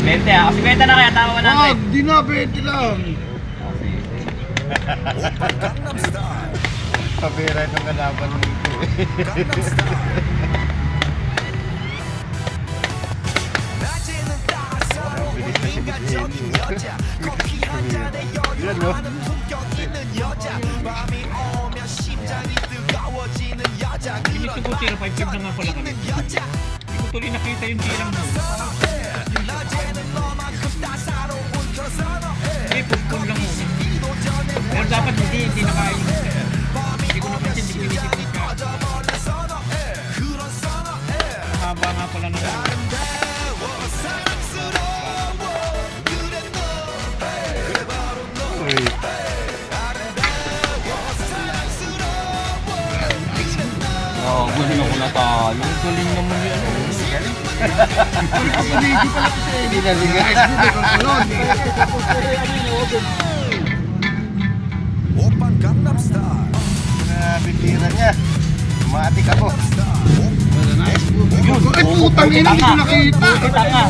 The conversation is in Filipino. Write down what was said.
20 ah. Kasi 20 na kaya, tama 100. Wag, di na, 20 lang. Pabira itong kalaban mo ito. Bilis na si Jenny. Yan no? Binig ko po tira, 5-5 na nga pala kami. Hindi ko tuloy nakita yung tirang mo. Eh, pupong lang mo. Pero dapat hindi nakain. Hindi ko napansin, hindi ko inisip ko siya. Haba nga pala na. Uy. Oh, gusto ko na tayo. Galing naman yun. Hindi pala kasi. Hindi na liga. Grabe tira niya. Matik ako. Ay, putang ina, hindi ko nakita. Kita nga.